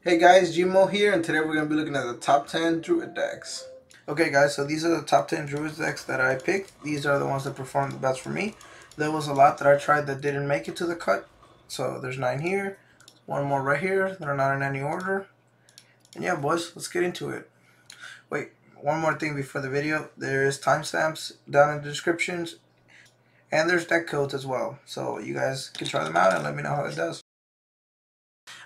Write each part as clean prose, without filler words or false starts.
Hey guys, Gmo here, and today we're going to be looking at the top 10 Druid decks. Okay guys, so these are the top 10 Druid decks that I picked. These are the ones that performed the best for me. There was a lot that I tried that didn't make it to the cut. So there's 9 here, 1 more right here that are not in any order. And yeah boys, let's get into it. Wait, one more thing before the video. There is timestamps down in the descriptions. And there's deck codes as well. So you guys can try them out and let me know how it does.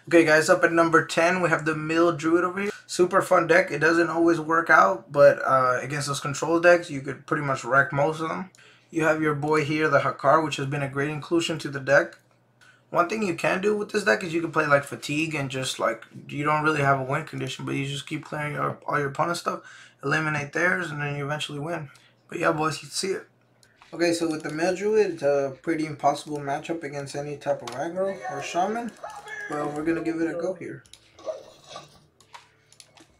Okay guys, up at number 10 we have the Mill Druid over here. Super fun deck. It doesn't always work out, but against those control decks you could pretty much wreck most of them. You have your boy here, the Hakar, which has been a great inclusion to the deck. One thing you can do with this deck is you can play like Fatigue and just like, you don't really have a win condition, but you just keep clearing all your opponent's stuff, eliminate theirs, and then you eventually win. But yeah boys, you can see it. Okay, so with the Mill Druid, it's a pretty impossible matchup against any type of aggro or shaman. Well, we're gonna give it a go here.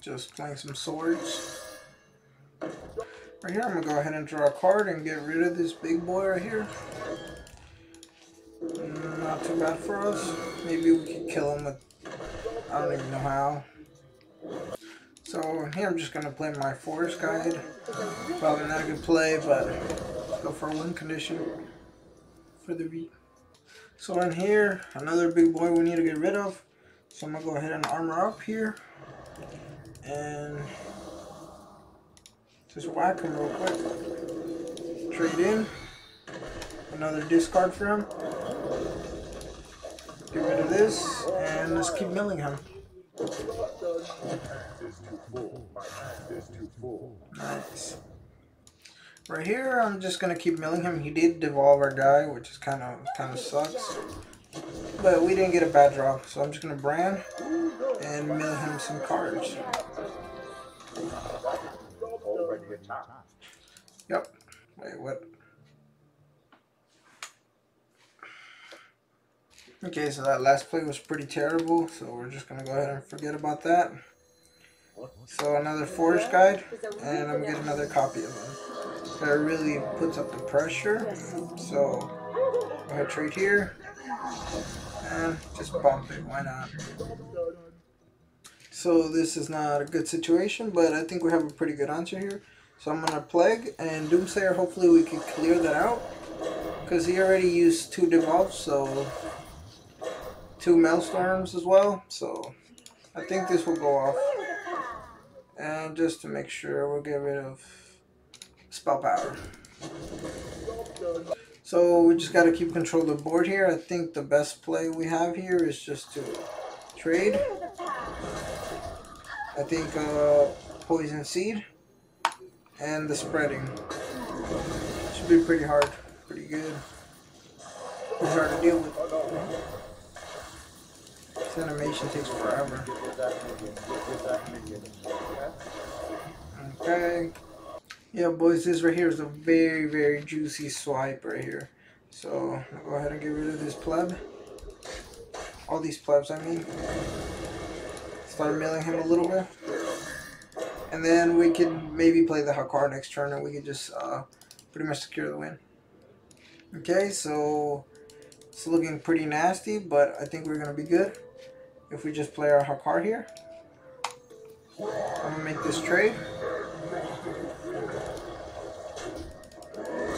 Just playing some swords. Right here, I'm gonna go ahead and draw a card and get rid of this big boy right here. Not too bad for us. Maybe we could kill him with, I don't even know how. So here I'm just gonna play my Forest Guide. Probably not a good play, but let's go for a win condition for the V. So in here, another big boy we need to get rid of. So I'm going to go ahead and armor up here. And just whack him real quick. Trade in. Another discard for him. Get rid of this. And let's keep milling him. Nice. Right here, I'm just gonna keep milling him. He did devolve our guy, which is kind of sucks. But we didn't get a bad draw, so I'm just gonna brand and mill him some cards. Yep. Wait, what? Okay, so that last play was pretty terrible, so we're just gonna go ahead and forget about that. So another Forest Guide, and I'm gonna get another copy of him. That really puts up the pressure. So go ahead, trade here, and just bump it. Why not? So this is not a good situation, but I think we have a pretty good answer here. So I'm gonna Plague and Doomsayer. Hopefully we can clear that out, because he already used 2 devolves, so 2 Maelstorms as well. So I think this will go off. And just to make sure, we'll get rid of spell power. So we just got to keep control of the board here. I think the best play we have here is just to trade. I think Poison Seed and the spreading should be pretty hard, pretty good. It's hard to deal with. This animation takes forever. Okay. Yeah, boys, this right here is a very juicy swipe right here. So I'll go ahead and get rid of this pleb. All these plebs, I mean. Start milling him a little bit. And then we can maybe play the Hakar next turn and we can just pretty much secure the win. Okay, so it's looking pretty nasty, but I think we're going to be good if we just play our Hakar here. I'm going to make this trade.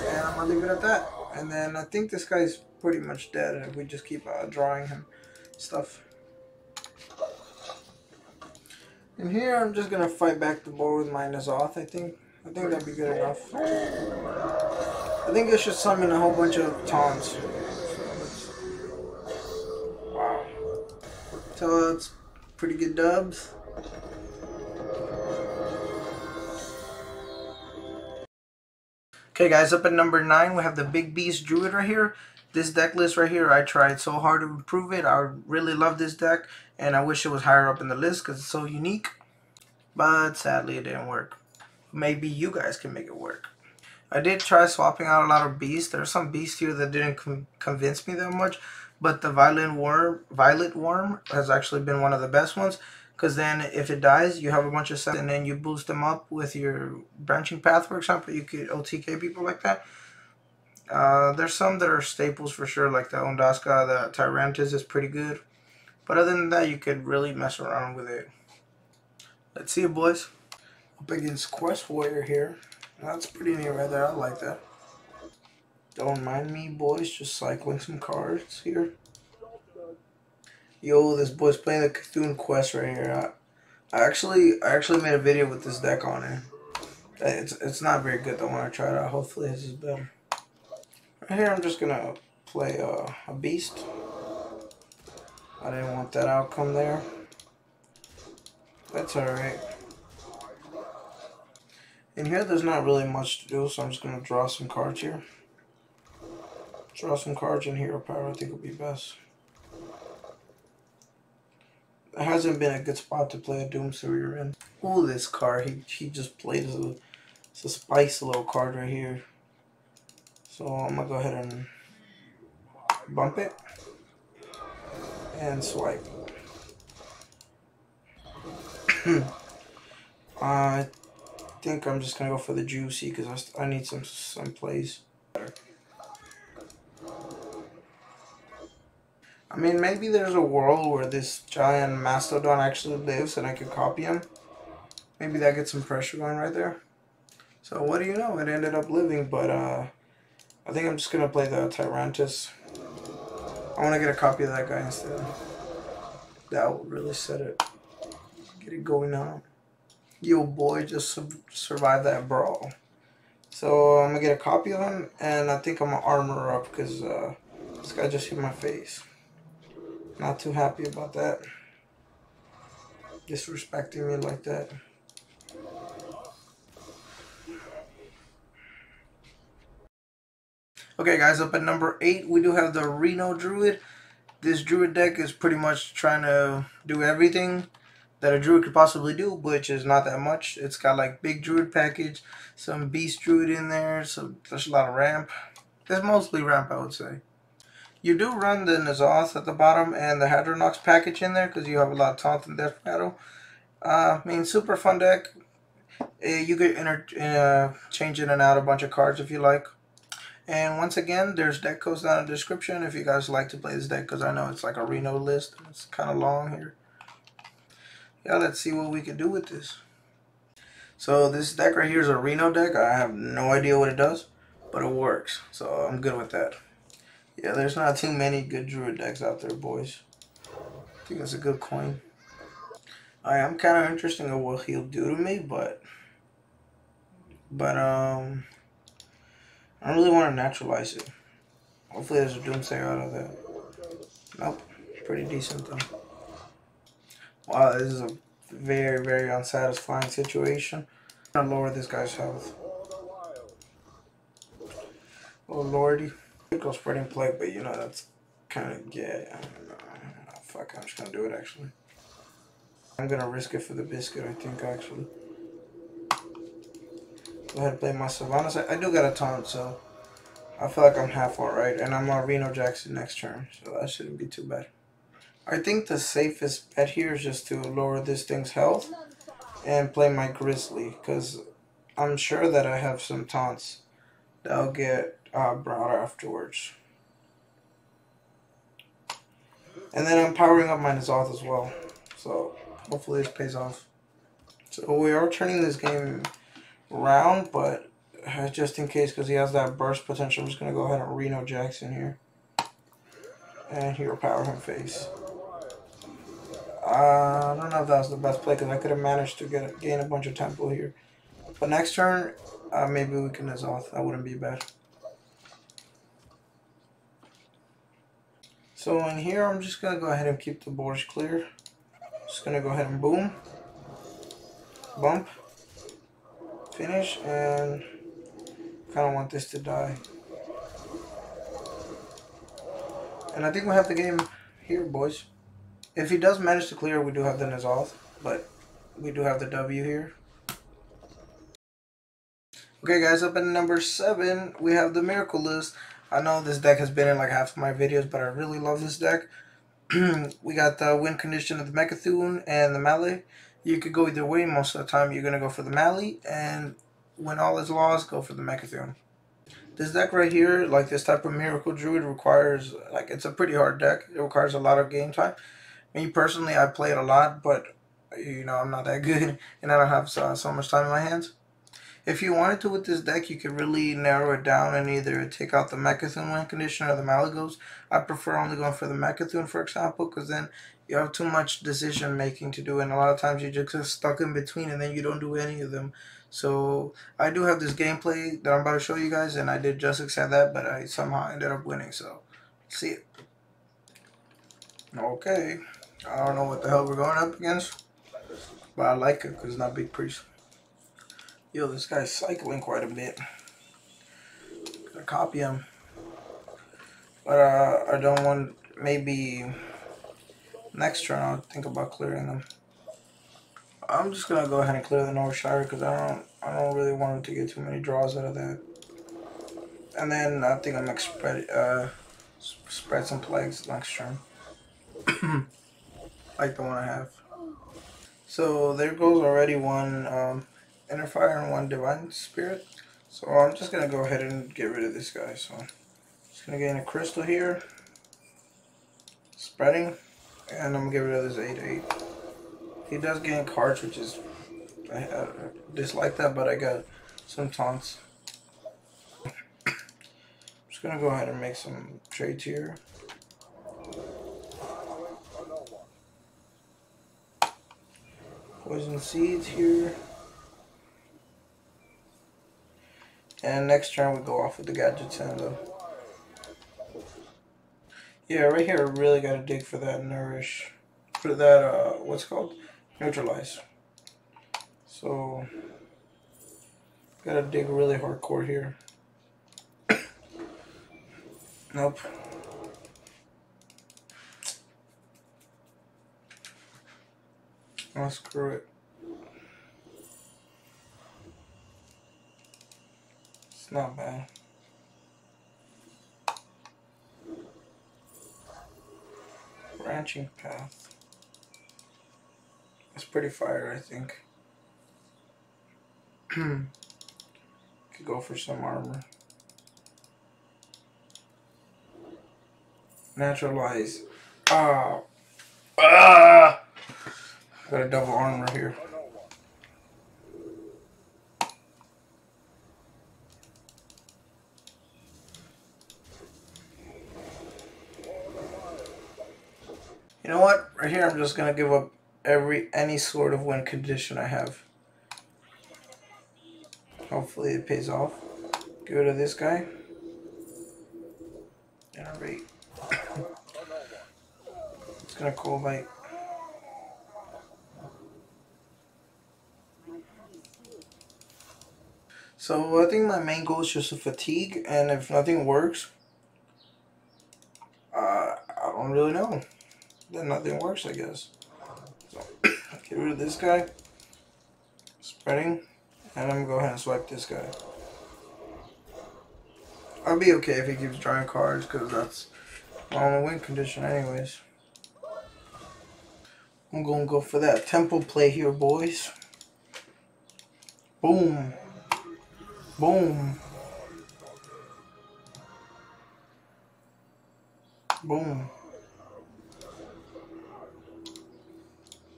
And I'm going to leave it at that. And then I think this guy's pretty much dead if we just keep drawing him stuff. And here I'm just going to fight back the board with my Nazoth, I think. I think that'd be good enough. I think I should summon a whole bunch of taunts. Wow. So that's pretty good dubs. Okay guys, up at number 9 we have the Big Beast Druid right here. This deck list right here, I tried so hard to improve it. I really love this deck and I wish it was higher up in the list because it's so unique. But sadly it didn't work. Maybe you guys can make it work. I did try swapping out a lot of beasts. There's some beasts here that didn't convince me that much. But the Violet Worm has actually been one of the best ones. Because then if it dies, you have a bunch of sets and then you boost them up with your branching path, for example. You could OTK people like that. There's some that are staples for sure, like the Ondaska, the Tyrantus is pretty good. But other than that, you could really mess around with it. Let's see it, boys. Up against Quest Warrior here. That's pretty neat right there. I like that. Don't mind me, boys. Just cycling some cards here. Yo, this boy's playing the Cthulhu Quest right here. I actually made a video with this deck on it. It's not very good though when I try it out. Hopefully this is better. Right here I'm just gonna play a beast. I didn't want that outcome there. That's alright. In here there's not really much to do, so I'm just gonna draw some cards here. Draw some cards in Hero Power, I think will be best. It hasn't been a good spot to play a Doomsayer in. Ooh, this card, he just played it's a spicy little card right here. So I'm gonna go ahead and bump it and swipe. I think I'm just gonna go for the juicy because I need some plays. I mean, maybe there's a world where this giant mastodon actually lives and I could copy him. Maybe that gets some pressure going right there. So what do you know? It ended up living, but I think I'm just gonna play the Tyrantus. I want to get a copy of that guy instead. That will really set it. Get it going on. Yo, boy, just survived that brawl. So I'm gonna get a copy of him, and I think I'm gonna armor up because this guy just hit my face. Not too happy about that. Disrespecting me like that. Okay guys, up at number 8 we do have the Reno Druid. This Druid deck is pretty much trying to do everything that a Druid could possibly do, which is not that much. It's got like big Druid package, some Beast Druid in there, so there's a lot of ramp. It's mostly ramp, I would say. You do run the N'Zoth at the bottom and the Hadronox package in there because you have a lot of Taunt and Death Rattle. I mean, super fun deck. You could change in and out a bunch of cards if you like. And once again, there's deck codes down in the description if you guys like to play this deck because I know it's like a Reno list. It's kind of long here. Yeah, let's see what we can do with this. So this deck right here is a Reno deck. I have no idea what it does, but it works. So I'm good with that. Yeah, there's not too many good Druid decks out there, boys. I think it's a good coin. I'm kind of interested in what he'll do to me, but I don't really want to naturalize it. Hopefully there's a Doomsayer out of that. Nope. Pretty decent though. Wow, this is a very, very unsatisfying situation. I'm gonna lower this guy's health. Oh lordy. It goes spreading plague, but you know that's kind of yeah. Fuck, I'm just gonna do it actually. I'm gonna risk it for the biscuit, I think actually. Go ahead and play my Sylvanas. I do got a taunt, so I feel like I'm half alright, and I'm on Reno Jackson next turn, so that shouldn't be too bad. I think the safest bet here is just to lower this thing's health and play my Grizzly, because I'm sure that I have some taunts that'll get brought afterwards. And then I'm powering up my N'Zoth as well, so hopefully this pays off. So we are turning this game around, but just in case, because he has that burst potential, I'm just going to go ahead and Reno Jackson here. And Hero Power him face. I don't know if that was the best play, because I could have managed to gain a bunch of tempo here. But next turn, maybe we can N'Zoth. That wouldn't be bad. So in here, I'm just going to go ahead and keep the boards clear. Just going to go ahead and boom. Bump. Finish, and kind of want this to die. And I think we have the game here, boys. If he does manage to clear, we do have the N'Zoth, but we do have the W here. Okay guys, up at number 7, we have the Miracle List. I know this deck has been in like half of my videos, but I really love this deck. We got the win condition of the Mecha'thun and the Mally. You could go either way. Most of the time you're going to go for the Mally, and when all is lost, go for the Mecha'thun. This deck right here, like this type of Miracle Druid, requires, like, it's a pretty hard deck. It requires a lot of game time. Me personally, I play it a lot, but you know, I'm not that good, and I don't have so much time in my hands. If you wanted to with this deck, you could really narrow it down and either take out the Mechazune win condition or the Malygos. I prefer only going for the Mechazune, for example, because then you have too much decision making to do, and a lot of times you're just stuck in between, and then you don't do any of them. So I do have this gameplay that I'm about to show you guys, and I did just accept that, but I somehow ended up winning. So see it. Okay, I don't know what the hell we're going up against, but I like it because it's not Big Priest. Yo, this guy's cycling quite a bit. Gotta copy him. But I don't want, maybe next turn I'll think about clearing them. I'm just gonna go ahead and clear the North Shire because I don't really want him to get too many draws out of that. And then I think I'm gonna spread some plagues next turn. Like the one I have. So there goes already one Inner Fire and one Divine Spirit. So I'm just gonna go ahead and get rid of this guy. So I'm just gonna gain a crystal here. Spreading. And I'm gonna get rid of this 8/8. He does gain cards, which is I dislike that, but I got some taunts. I'm just gonna go ahead and make some trades here. Poison seeds here. And next turn we go off with the gadgets and yeah, right here I really gotta dig for that nourish. For that what's it called? Neutralize. So gotta dig really hardcore here. Nope. Oh, screw it. It's not bad. Branching path. It's pretty fire, I think. Could go for some armor. Naturalize. Ah. Ah! Got a double armor here. You know what? Right here, I'm just gonna give up any sort of win condition I have. Hopefully, it pays off. Get rid of this guy. Generate. It's gonna cold bite. So I think my main goal is just to fatigue, and if nothing works, I don't really know. Then nothing works, I guess. So get rid of this guy. Spreading. And I'm gonna go ahead and swipe this guy. I'll be okay if he keeps drawing cards, because that's my only win condition anyways. I'm gonna go for that temple play here, boys. Boom. Boom. Boom.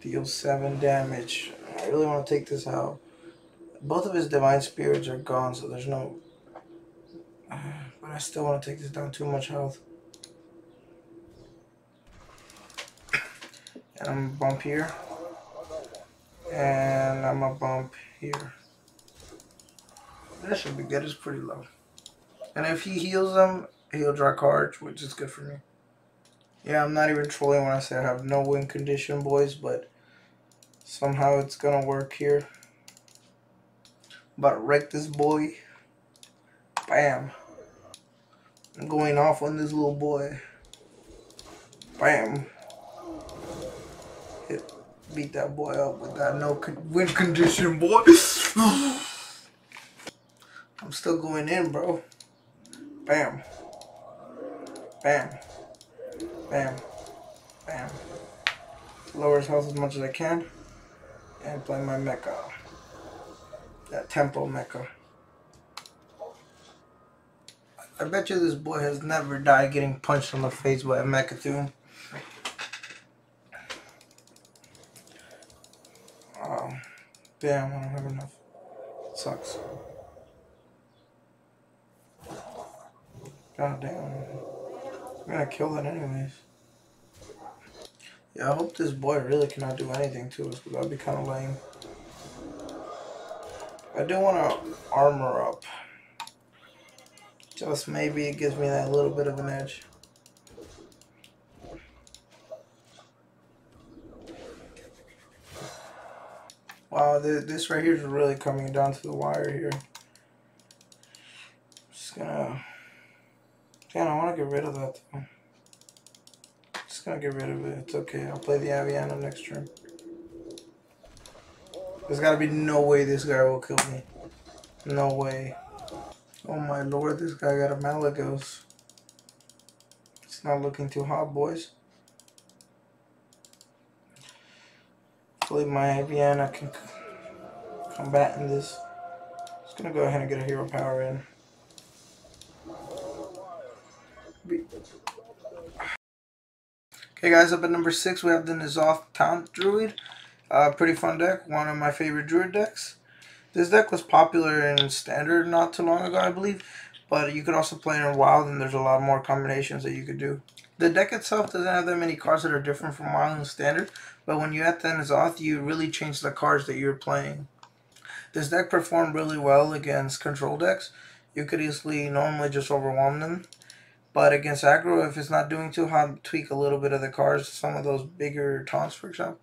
Deal 7 damage. I really want to take this out. Both of his divine spirits are gone, so there's no... But I still want to take this down. Too much health. And I'm gonna bump here. And I'm gonna bump here. That should be good. It's pretty low. And if he heals them, he'll draw cards, which is good for me. Yeah, I'm not even trolling when I say I have no win condition, boys, but somehow it's gonna work here. About to wreck this boy. Bam. I'm going off on this little boy. Bam. Beat that boy up with that win condition, boy. I'm still going in, bro. Bam. Bam. Bam. Bam. Lower his health as much as I can. And play my mecha. That tempo mecha. I bet you this boy has never died getting punched on the face by a Mechazune. Damn, I don't have enough. It sucks. God damn. I'm gonna kill that anyways. Yeah, I hope this boy really cannot do anything to us, because that'd be kind of lame. I do want to armor up. Just maybe it gives me that little bit of an edge. Wow, this right here is really coming down to the wire here. Just gonna... Damn, I want to get rid of that though. Just gonna get rid of it. It's okay. I'll play the Aviana next turn. There's gotta be no way this guy will kill me. No way. Oh my lord, this guy got a Malygos. It's not looking too hot, boys. Hopefully my Aviana can combat in this. Just gonna go ahead and get a hero power in. Okay guys, up at number 6 we have the Taunt Druid. Pretty fun deck, one of my favorite Druid decks. This deck was popular in Standard not too long ago, I believe, but you could also play it in Wild, and there's a lot more combinations that you could do. The deck itself doesn't have that many cards that are different from Wild and Standard, but when you add Zoth, you really change the cards that you're playing. This deck performed really well against control decks. You could easily normally just overwhelm them, but against aggro, if it's not doing too hot, tweak a little bit of the cards, some of those bigger taunts, for example.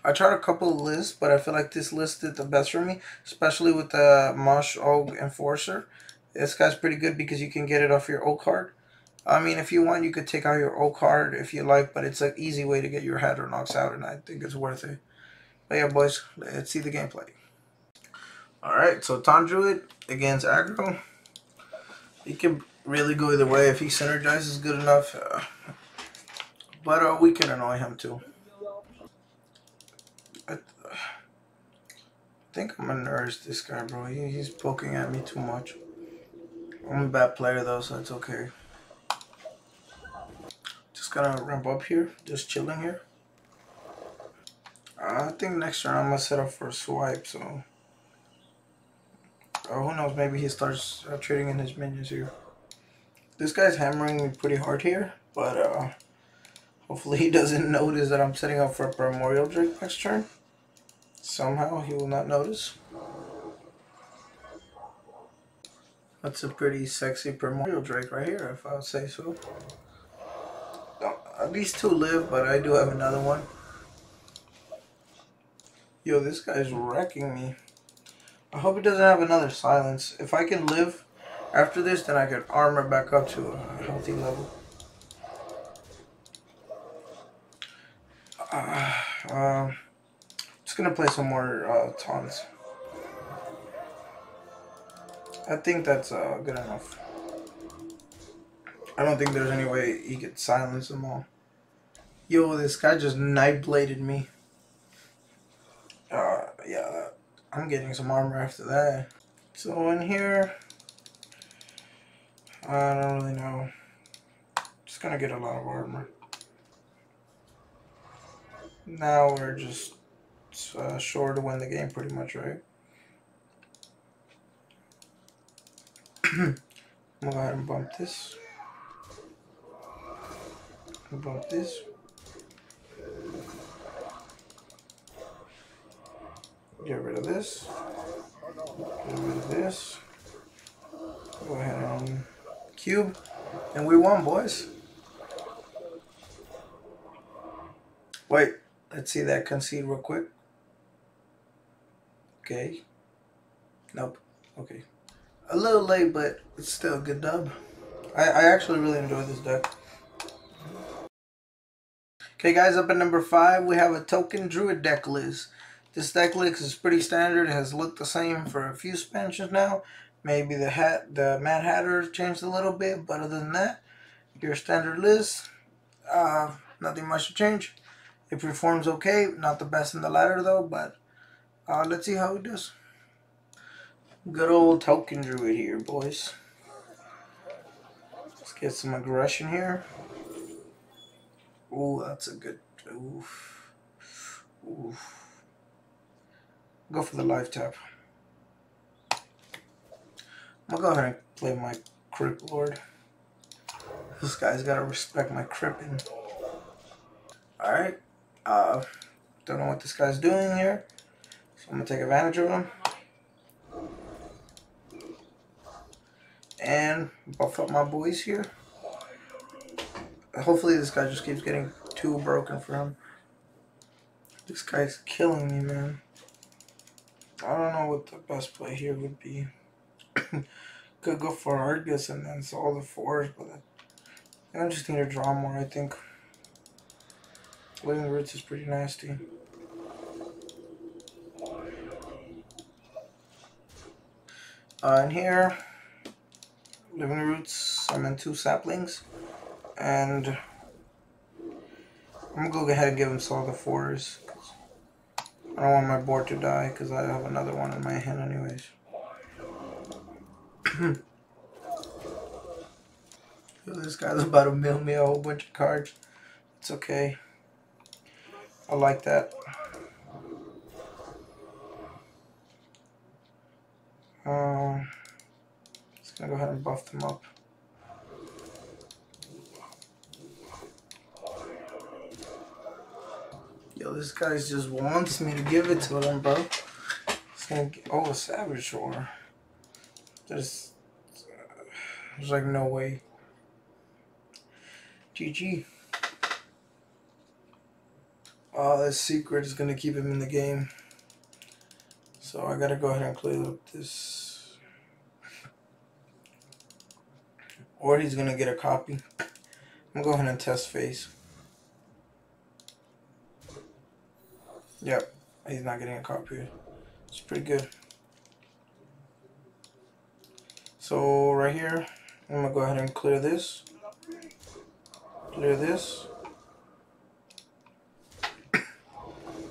I tried a couple of lists, but I feel like this list did the best for me, especially with the Mosh Og Enforcer. This guy's pretty good because you can get it off your O card. I mean, if you want, you could take out your O card if you like, but it's an easy way to get your head or knocks out, and I think it's worth it. But yeah, boys, let's see the gameplay. Alright, so Taunt Druid against aggro. He can really go either way if he synergizes good enough, but we can annoy him too. I think I'm gonna nurse this guy, bro. He's poking at me too much. I'm a bad player though, so it's okay. Just gonna ramp up here, just chilling here. I think next turn I'm gonna set up for a swipe, so... who knows, maybe he starts trading in his minions here. This guy's hammering me pretty hard here, but hopefully he doesn't notice that I'm setting up for a Primordial Drake next turn. Somehow he will not notice. That's a pretty sexy Primordial Drake right here, if I would say so. At least 2 live, but I do have another one. Yo, this guy's wrecking me. I hope he doesn't have another silence. If I can live after this, then I can armor back up to a healthy level. Just gonna play some more taunts. I think that's good enough. I don't think there's any way he could silence them all. Yo, this guy just knife bladed me. Yeah, I'm getting some armor after that. So in here, I don't really know. Just gonna get a lot of armor. Now we're just sure to win the game pretty much, right? I'm gonna go ahead and bump this. Bump this. Get rid of this. Get rid of this. Go ahead and cube. And we won, boys. Wait, let's see that concede real quick. Okay. Nope. Okay. A little late, but it's still a good dub. I actually really enjoy this deck. Okay guys, up at number 5 we have a token Druid deck list. This deck list is pretty standard. It has looked the same for a few expansions now. Maybe the Mad Hatter changed a little bit, but other than that, your standard list, nothing much to change. It performs okay, not the best in the ladder though, but let's see how it does. Good old token Druid here, boys. Let's get some aggression here. Ooh, that's a good... Oof. Oof. go for the live tap. I'm gonna go ahead and play my Crypt Lord. This guy's gotta respect my cripping. Alright. Don't know what this guy's doing here, so I'm gonna take advantage of him. And buff up my boys here. Hopefully this guy just keeps getting too broken for him. This guy's killing me, man. I don't know what the best play here would be. Could go for Argus and then solve the 4s, but I just need to draw more, I think. Living Roots is pretty nasty. In here, Living Roots, I'm in 2 saplings. And I'm gonna go ahead and give him solve the 4s. I don't want my board to die because I have another one in my hand anyways. This guy's about to mill me a whole bunch of cards. It's okay. I like that. Just gonna go ahead and buff them up. Yo, this guy just wants me to give it to him, bro. It's gonna get, oh, a Savage Shore. There's like no way. GG. Oh, this secret is gonna keep him in the game. So I gotta go ahead and clear up this. Or he's gonna get a copy. I'm gonna go ahead and test phase. Yep, he's not getting a copy. It's pretty good. So right here, I'm gonna go ahead and clear this. Clear this.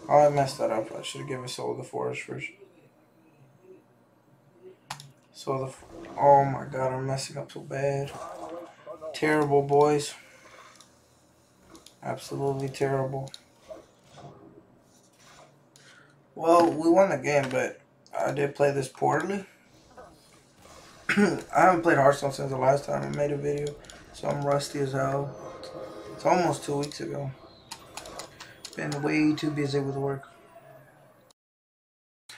Oh, I messed that up. I should have given Soul of the Forest first. So oh my god, I'm messing up so bad. Terrible, boys. Absolutely terrible. Well, we won the game, but I did play this poorly. I haven't played Hearthstone since the last time I made a video, so I'm rusty as hell. It's almost 2 weeks ago. Been way too busy with work.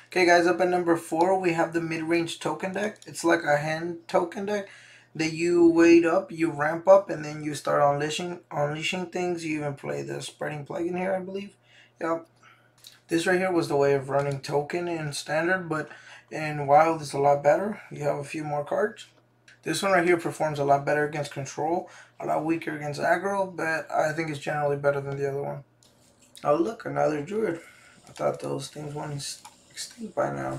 Okay guys, up at number 4 we have the mid-range token deck. It's like a hand token deck that you wait up, you ramp up, and then you start unleashing things. You even play the Spreading Plague in here, I believe. Yep. This right here was the way of running token in standard, but in wild it's a lot better. You have a few more cards. This one right here performs a lot better against control, a lot weaker against aggro, but I think it's generally better than the other one. Oh look, another Druid. I thought those things went extinct by now.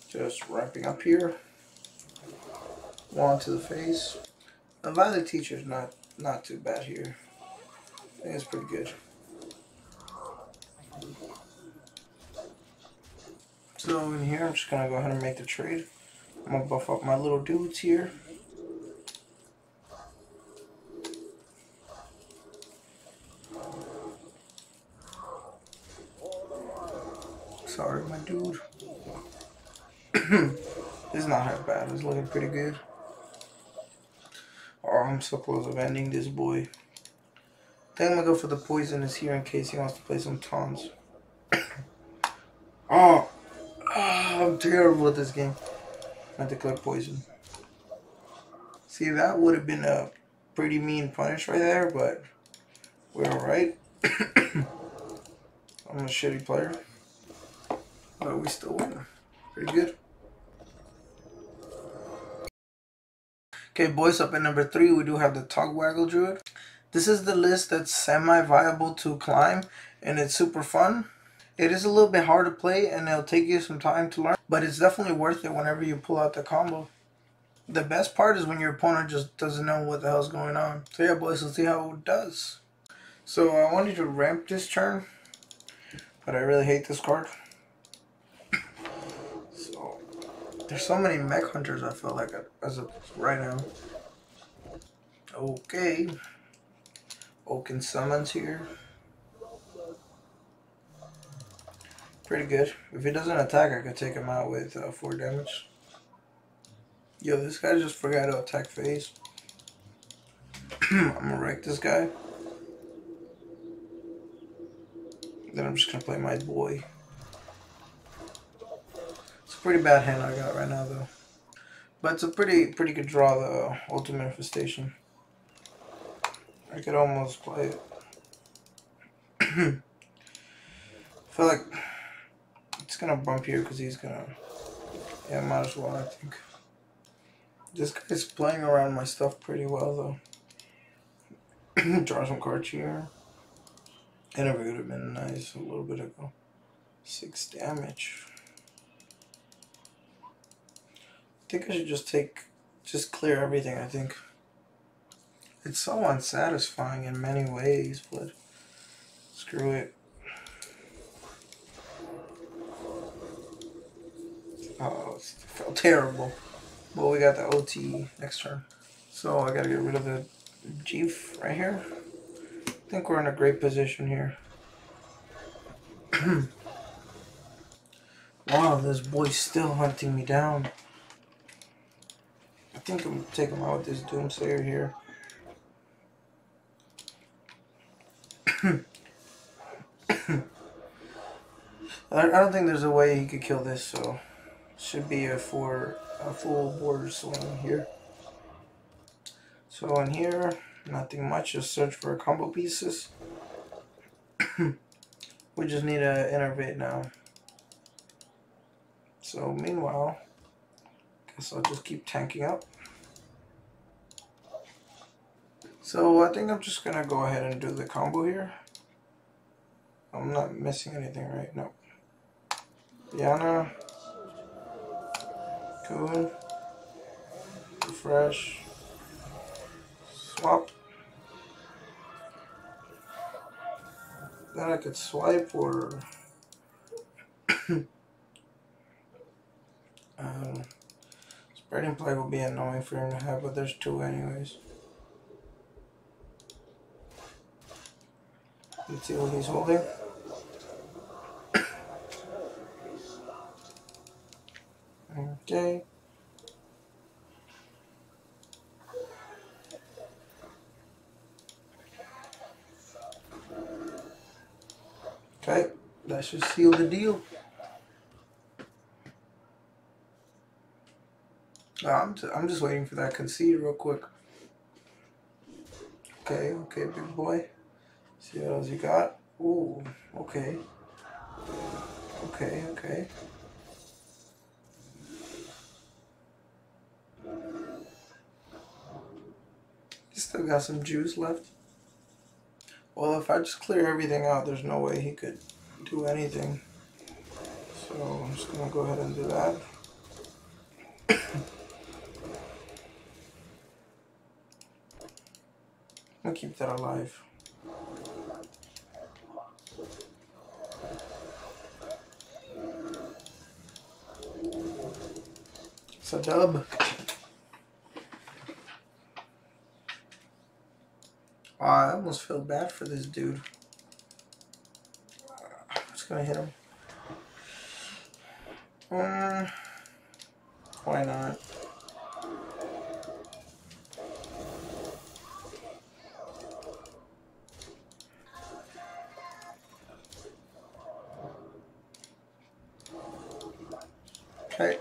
Just wrapping up here. One to the face. The Violet Teacher's not too bad here. I think it's pretty good. So in here, I'm just gonna go ahead and make the trade. I'm gonna buff up my little dudes here. Sorry, my dude. This is not half bad. It's looking pretty good. Oh, I'm so close of ending this boy. I think I'm gonna go for the poisonous here in case he wants to play some taunts. Oh, I'm terrible at this game. I have to click poison. See, that would have been a pretty mean punish right there, but we're alright. I'm a shitty player, but we still win. Pretty good. Okay, boys, up at number 3, we do have the Togwaggle Druid. This is the list that's semi-viable to climb, and it's super fun. It is a little bit hard to play, and it'll take you some time to learn, but it's definitely worth it whenever you pull out the combo. The best part is when your opponent just doesn't know what the hell's going on. So yeah, boys, let's see how it does. So I wanted to ramp this turn, but I really hate this card. So there's so many mech hunters, I feel like, as of right now. Okay. Oaken summons here. pretty good. If he doesn't attack, I could take him out with 4 damage. Yo, this guy just forgot to attack phase. I'm gonna wreck this guy. Then I'm just gonna play my boy. It's a pretty bad hand I got right now, though. But it's a pretty good draw, the Ultimate Infestation. I could almost play it. I feel like it's gonna bump here because he's gonna... Yeah, might as well, I think. This guy's playing around my stuff pretty well, though. Draw some cards here. It never would have been nice a little bit ago. 6 damage. I think I should just clear everything, I think. It's so unsatisfying in many ways, but screw it. Oh, it felt terrible. But we got the OT next turn. So I gotta get rid of the Jeef right here. I think we're in a great position here. Wow, this boy's still hunting me down. I think I'm gonna take him out with this Doomsayer here. I don't think there's a way he could kill this, so should be a full board swing here. So in here, nothing much, just search for combo pieces. We just need to innervate now. So meanwhile, guess I'll just keep tanking up. So I think I'm just gonna go ahead and do the combo here. I'm not missing anything, right? No. Yana. Coon. Refresh. Swap. Then I could swipe or spreading play will be annoying for him to have, but there's 2 anyways. Let's see what he's holding. Okay. Okay, that should seal the deal. I'm just waiting for that concede real quick. Okay, big boy. See what else you got? Ooh, okay. Okay. Still got some juice left. Well, if I just clear everything out, there's no way he could do anything. So I'm just gonna go ahead and do that. I'm gonna keep that alive. It's a dub. I almost feel bad for this dude. I'm just gonna hit him. Why not? Okay.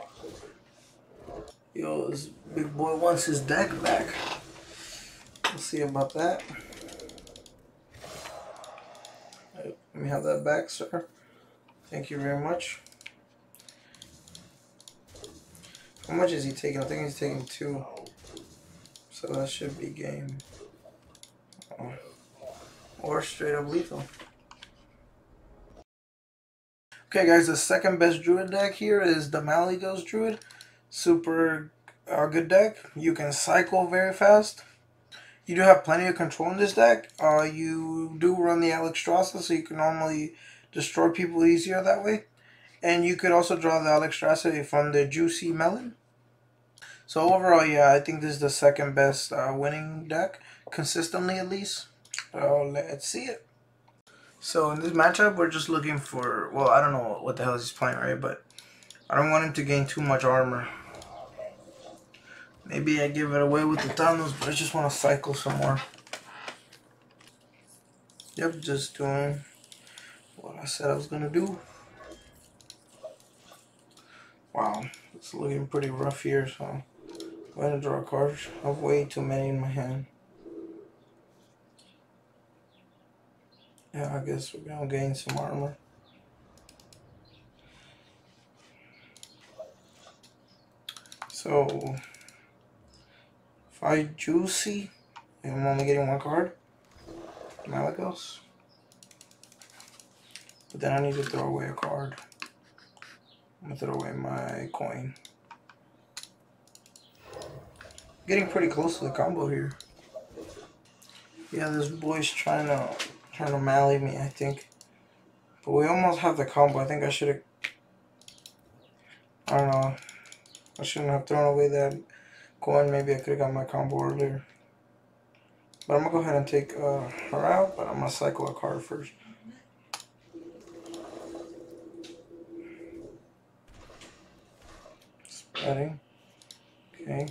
Yo, this big boy wants his deck back. We'll see about that. Let me have that back, sir. Thank you very much. How much is he taking? I think he's taking 2. So that should be game. Or straight up lethal. Okay guys, the second best Druid deck here is the Malygos Druid. Super good deck. You can cycle very fast. You do have plenty of control in this deck. You do run the Alexstrasza, so you can normally destroy people easier that way. And you could also draw the Alexstrasza from the Juicy Melon. So overall, yeah, I think this is the second best winning deck, consistently at least. Let's see it. So in this matchup, we're just looking for, well, I don't know what the hell he's playing, right? But I don't want him to gain too much armor. Maybe I give it away with the Thanos, but I just want to cycle some more. Yep, just doing what I said I was going to do. Wow, it's looking pretty rough here, so I'm going to draw a card. I have way too many in my hand. Yeah, I guess we're going to gain some armor. So, if I juicy, I'm only getting one card. Malygos. But then I need to throw away a card. I'm going to throw away my coin. Getting pretty close to the combo here. Yeah, this boy's trying to mally me, I think. But we almost have the combo. I think I should have... I don't know. I shouldn't have thrown away that coin. Maybe I could have got my combo earlier. But I'm going to go ahead and take her out. But I'm going to cycle a card first. Spreading. Okay.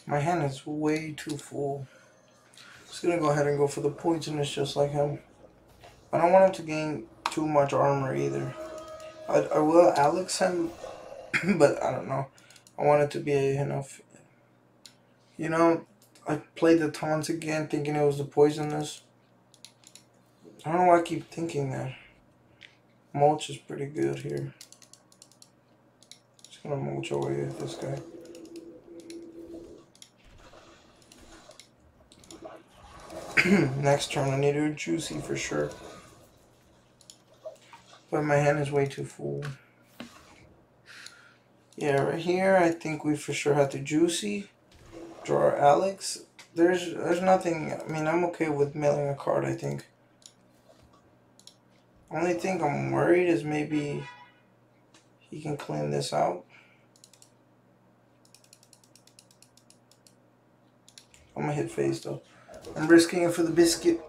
My hand is way too full. Just going to go ahead and go for the poisonous just like him. I don't want him to gain too much armor either. I will Alex him, but I don't know. I want it to be enough. You know, I played the Taunt again thinking it was the poisonous. I don't know why I keep thinking that. Mulch is pretty good here. Just gonna mulch away with this guy. Next turn I need a juicy for sure. But my hand is way too full. Yeah, right here I think we for sure have to juicy. Draw Alex. There's nothing. I mean, I'm okay with mailing a card, I think. Only thing I'm worried is maybe he can clean this out. I'm gonna hit face though. I'm risking it for the biscuit.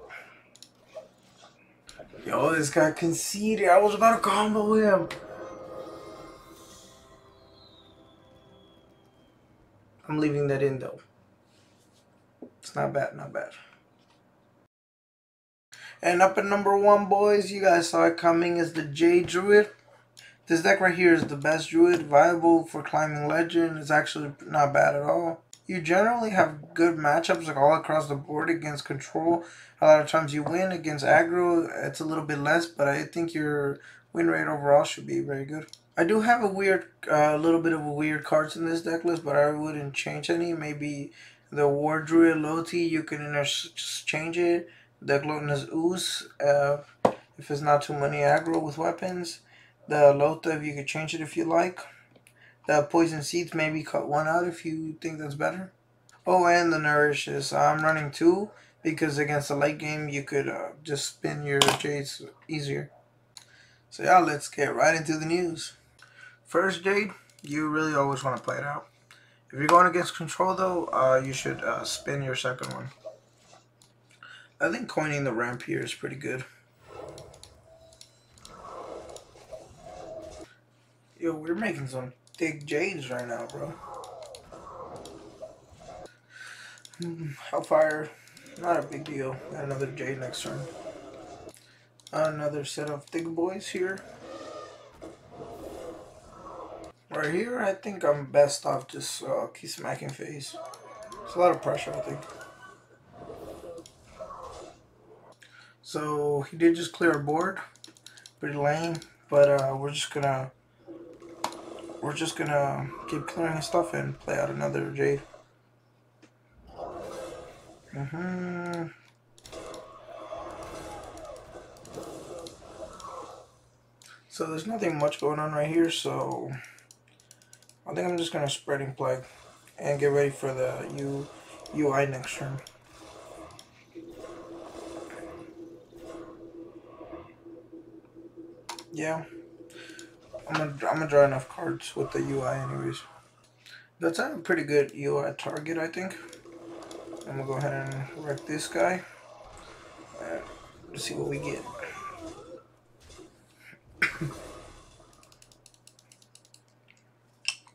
Yo, this guy conceded. I was about to combo him. I'm leaving that in though. It's not bad, not bad. And up at number 1, boys, you guys saw it coming, is the Jade Druid. This deck right here is the best Druid, viable for climbing legend. It's actually not bad at all. You generally have good matchups like all across the board against control. A lot of times you win against aggro. It's a little bit less, but I think your win rate overall should be very good. I do have a weird, little bit of a weird cards in this deck list, but I wouldn't change any. Maybe the War Druid Loti, you can interchange it. The Gluttonous Ooze, if it's not too many aggro with weapons. The Lota, if you could change it if you like. The Poison Seeds, maybe cut one out if you think that's better. Oh, and the Nourishes. I'm running 2 because against the late game you could just spin your Jades easier. So yeah, let's get right into the news. First, Jade, you really always want to play it out. If you're going against control though, you should spin your second one. I think coining the ramp here is pretty good. Yo, we're making some thick Jades right now, bro. Hellfire, not a big deal. Got another Jade next turn. Another set of thick boys here. Right here, I think I'm best off just keep smacking face. It's a lot of pressure, I think. So he did just clear a board, pretty lame. But we're just gonna keep clearing his stuff and play out another Jade. So there's nothing much going on right here, so I think I'm just gonna spreading plague and get ready for the UI next turn. Yeah, I'm gonna draw enough cards with the UI anyways. That's a pretty good UI target, I think. I'm gonna go ahead and wreck this guy. Let's see what we get.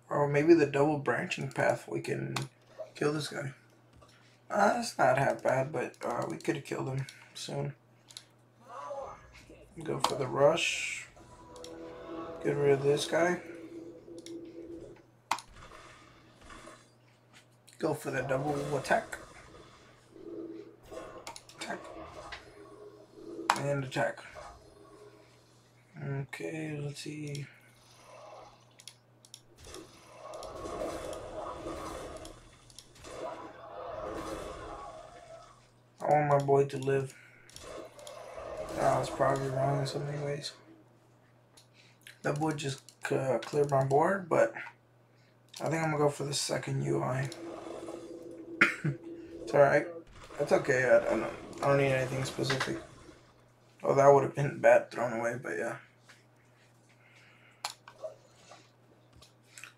Or maybe the double branching path, we can kill this guy. It's not half bad, but we could have killed him soon. Go for the rush. Get rid of this guy. Go for the double attack. Attack. And attack. Okay, let's see. I want my boy to live. I was probably wrong in so many ways. That boy just cleared my board, but I think I'm gonna go for the second UI. It's alright. That's okay. I don't need anything specific. Oh, that would have been bad thrown away, but yeah.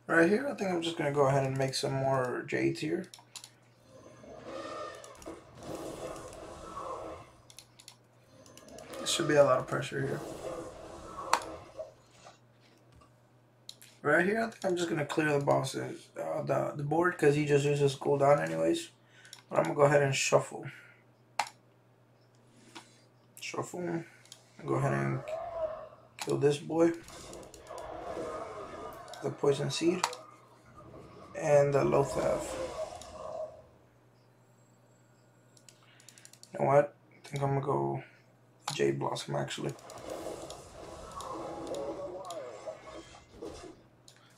Right here, I think I'm just gonna go ahead and make some more Jades here. There should be a lot of pressure here. Right here, I think I'm just gonna clear the boss's the board because he just uses cooldown anyways. But I'm gonna go ahead and shuffle. Shuffle. Go ahead and kill this boy. The poison seed and the Lothav. You know what? I think I'm gonna go Jade Blossom actually.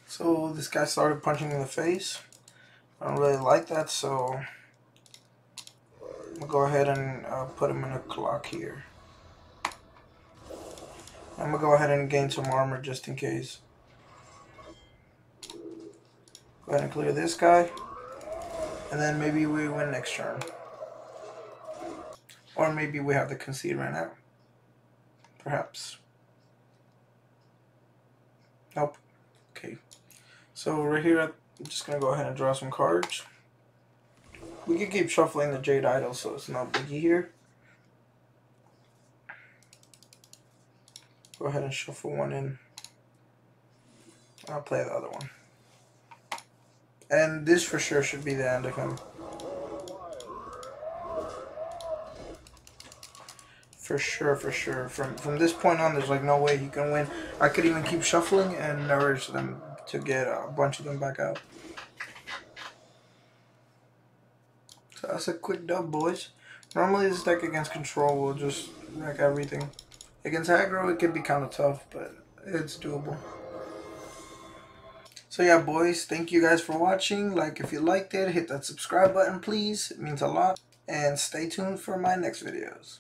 So this guy started punching me in the face. I don't really like that, so I'm gonna go ahead and put him in a clock here. I'm gonna go ahead and gain some armor just in case. Go ahead and clear this guy, and then maybe we win next turn. Or maybe we have the concede right now. Perhaps. Nope. Okay. So right here, I'm just going to go ahead and draw some cards. We can keep shuffling the Jade Idol, so it's not biggie here. Go ahead and shuffle one in. I'll play the other one. And this for sure should be the end of him. For sure, for sure. From this point on, there's like no way he can win. I could even keep shuffling and nourish them to get a bunch of them back out. So that's a quick dub, boys. Normally this deck against control will just wreck everything. Against aggro, it can be kind of tough, but it's doable. So yeah, boys, thank you guys for watching. Like if you liked it, hit that subscribe button, please. It means a lot. And stay tuned for my next videos.